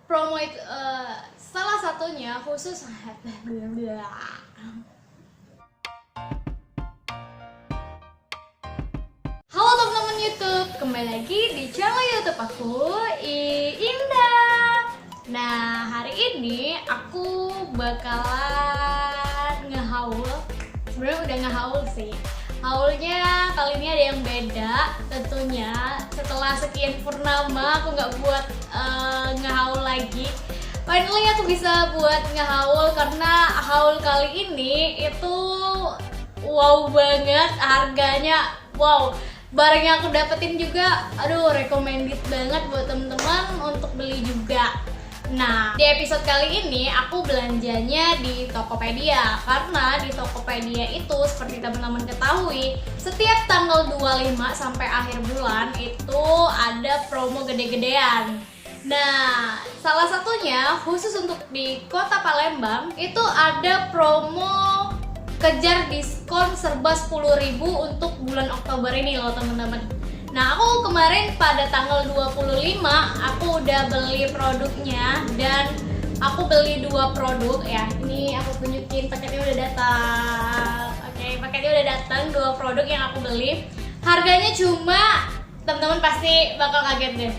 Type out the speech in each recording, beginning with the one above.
promo itu salah satunya khusus. Halo teman-teman YouTube, kembali lagi di channel YouTube aku, Indah. Nah, hari ini aku bakalan ngehaul. Sebenarnya udah ngehaul sih. Haulnya kali ini ada yang beda tentunya. Setelah sekian purnama aku nggak buat ngehaul lagi. Finally aku bisa buat ngehaul karena haul kali ini itu wow banget, harganya wow. Barang yang aku dapetin juga, aduh, recommended banget buat temen-temen untuk beli juga. Nah, di episode kali ini aku belanjanya di Tokopedia. Karena di Tokopedia itu, seperti teman-teman ketahui, setiap tanggal 25 sampai akhir bulan itu ada promo gede-gedean. Nah, salah satunya khusus untuk di Kota Palembang itu ada promo kejar diskon serba 10.000 untuk bulan Oktober ini loh teman-teman. Nah, aku kemarin pada tanggal 25 aku udah beli produknya dan aku beli 2 produk ya. Ini aku tunjukin, paketnya udah datang. Oke, paketnya udah datang, 2 produk yang aku beli. Harganya cuma, teman-teman pasti bakal kaget deh.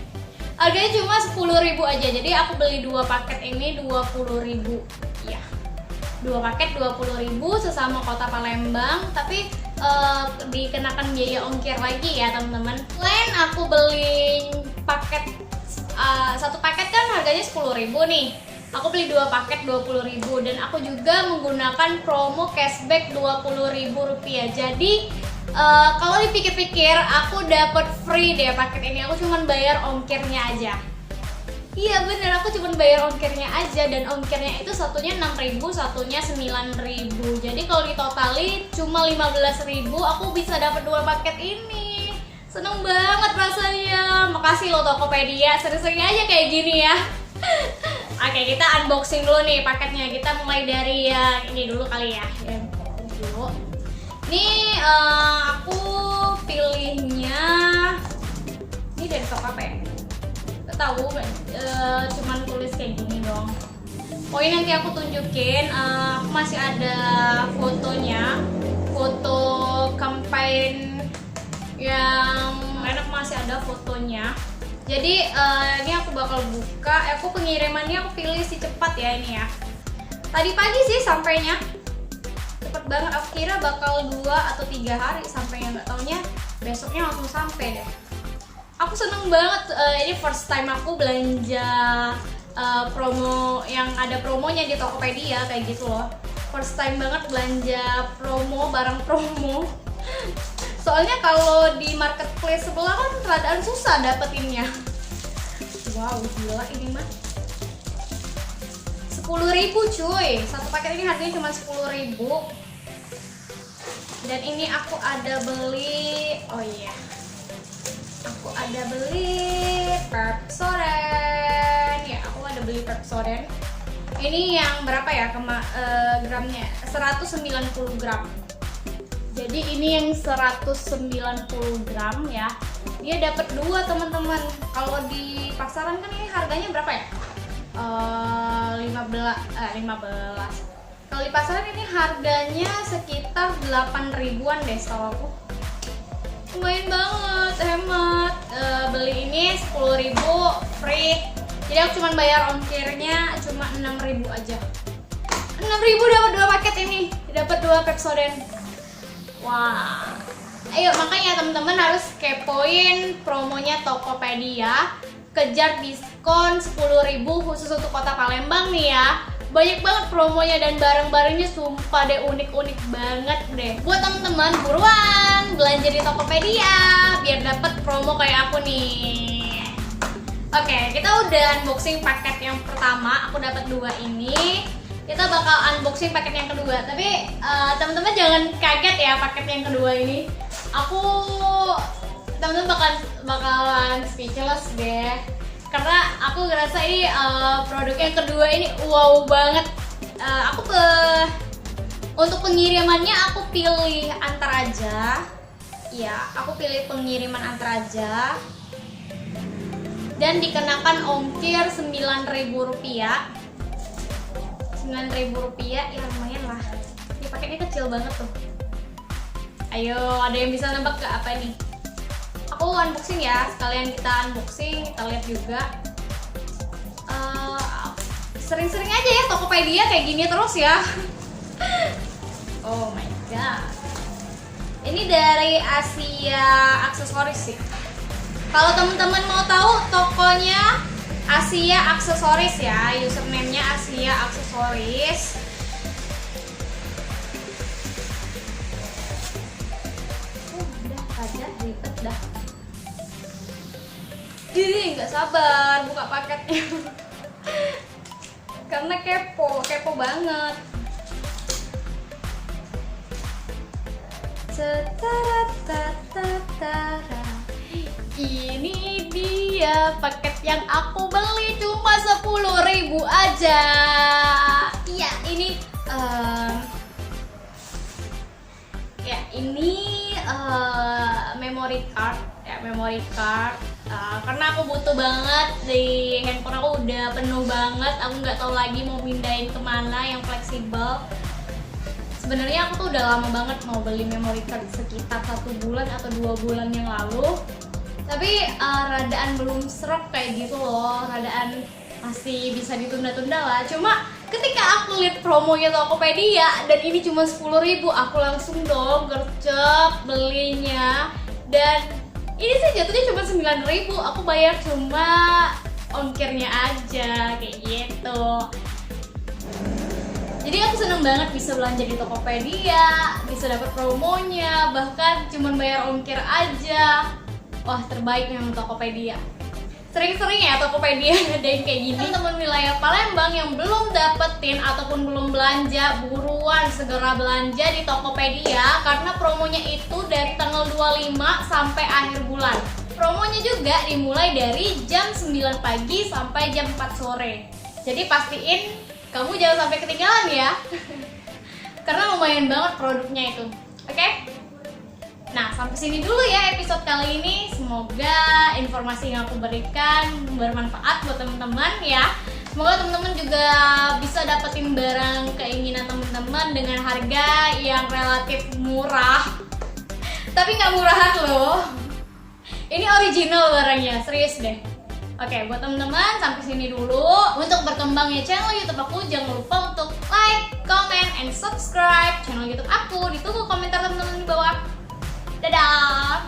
Harganya cuma 10.000 aja. Jadi aku beli 2 paket ini 20.000. Ya. 2 paket 20.000 sesama Kota Palembang, tapi dikenakan biaya ongkir lagi ya teman-teman. Selain aku beli paket, satu paket kan harganya 10.000 nih. Aku beli 2 paket 20.000 dan aku juga menggunakan promo cashback 20.000 rupiah. Jadi kalau dipikir-pikir aku dapat free deh paket ini. Aku cuma bayar ongkirnya aja. Iya bener, aku cuma bayar ongkirnya aja dan ongkirnya itu satunya 6.000, satunya 9.000. Jadi kalau ditotali cuma 15.000 aku bisa dapat 2 paket ini. Seneng banget rasanya. Makasih loh Tokopedia, sering-sering aja kayak gini ya. Oke, kita unboxing dulu nih paketnya. Kita mulai dari yang ini dulu kali ya. Yang dulu. Ini aku pilihnya ini dari toko apa ya? Tahu cuman tulis kayak gini dong. Oh, ini nanti aku tunjukin. Aku masih ada fotonya, foto campaign yang enak, masih ada fotonya. Jadi ini aku bakal buka. Aku pengirimannya aku pilih si cepat ya ini ya. Tadi pagi sih sampainya, cepet banget. Aku kira bakal 2 atau 3 hari sampainya, nggak taunya besoknya langsung sampai deh. Aku seneng banget, ini first time aku belanja promo yang ada promonya di Tokopedia kayak gitu loh. First time banget belanja promo, barang promo. Soalnya kalau di marketplace sebelah kan keadaan susah dapetinnya. Wow, gila ini mah 10.000 cuy. Satu paket ini harganya cuma 10.000. Dan ini aku ada beli, oh iya, aku ada beli Pepsodent ya, aku ada beli Pepsodent. Ini yang berapa ya gramnya? 190 gram. Jadi ini yang 190 gram ya. Dia dapat 2 teman-teman. Kalau di pasaran kan ini harganya berapa ya? 15. Kalau di pasaran ini harganya sekitar 8 ribuan deh setahu aku. Lumayan banget, hemat. Beli ini 10.000 free. Jadi aku cuma bayar ongkirnya cuma 6.000 aja. 6.000 dapat 2 paket ini, dapat 2 Pepsodent. Wah. Ayo, makanya teman-teman harus kepoin promonya Tokopedia. Kejar diskon 10.000 khusus untuk Kota Palembang nih ya. Banyak banget promonya dan barang-barangnya sumpah deh unik-unik banget deh. Buat teman-teman buruan belanja di Tokopedia biar dapat promo kayak aku nih. Oke, kita udah unboxing paket yang pertama. Aku dapat 2 ini. Kita bakal unboxing paket yang kedua. Tapi teman-teman jangan kaget ya paket yang kedua ini. Teman-teman bakalan speechless deh. Karena aku ngerasa ini produk yang kedua ini wow banget. Untuk pengirimannya aku pilih antar aja. Ya, aku pilih pengiriman antar aja. dan dikenakan ongkir Rp9.000. Rp9.000 ya lumayan lah. Ini paketnya kecil banget tuh. Ayo, ada yang bisa nebak gak apa nih? Aku unboxing ya, sekalian kita unboxing, kita lihat juga. Sering-sering aja ya Tokopedia kayak gini terus ya. Oh my god. Ini dari Asia Aksesoris sih. Kalau teman-teman mau tahu tokonya Asia Aksesoris ya, username-nya Asia Aksesoris. Udah ada ribet dah. Jadi nggak sabar buka paketnya. Karena kepo banget. Ini dia paket yang aku beli cuma 10.000 aja. Iya, ini memory card ya, memory card. Karena aku butuh banget, di handphone aku udah penuh banget. Aku nggak tahu lagi mau pindahin kemana yang fleksibel. Sebenarnya aku tuh udah lama banget mau beli memory card, sekitar 1 bulan atau 2 bulan yang lalu. Tapi radaan belum serok kayak gitu loh, radaan masih bisa ditunda-tunda lah. Cuma ketika aku lihat promonya Tokopedia dan ini cuma 10.000, aku langsung dong gercep belinya. Dan ini sih jatuhnya cuma 9.000, aku bayar cuma ongkirnya aja kayak gitu. Jadi aku seneng banget bisa belanja di Tokopedia, bisa dapat promonya, bahkan cuma bayar ongkir aja. Wah, terbaik memang Tokopedia. Sering-sering ya Tokopedia ngadain kayak gini. Teman-teman wilayah Palembang yang belum dapetin ataupun belum belanja, buruan segera belanja di Tokopedia karena promonya itu dari tanggal 25 sampai akhir bulan. Promonya juga dimulai dari jam 9 pagi sampai jam 4 sore. Jadi pastiin kamu jangan sampai ketinggalan ya. Karena lumayan banget produknya itu. Oke? Nah, sampai sini dulu ya episode kali ini. Semoga informasi yang aku berikan bermanfaat buat teman-teman ya. Semoga teman-teman juga bisa dapetin barang keinginan teman-teman dengan harga yang relatif murah. Tapi nggak murahan loh. Ini original barangnya, serius deh. Oke, buat teman-teman sampai sini dulu. Untuk berkembangnya channel YouTube aku, jangan lupa untuk like, comment, and subscribe channel YouTube aku. Ditunggu komentar teman-teman di bawah. Dadah!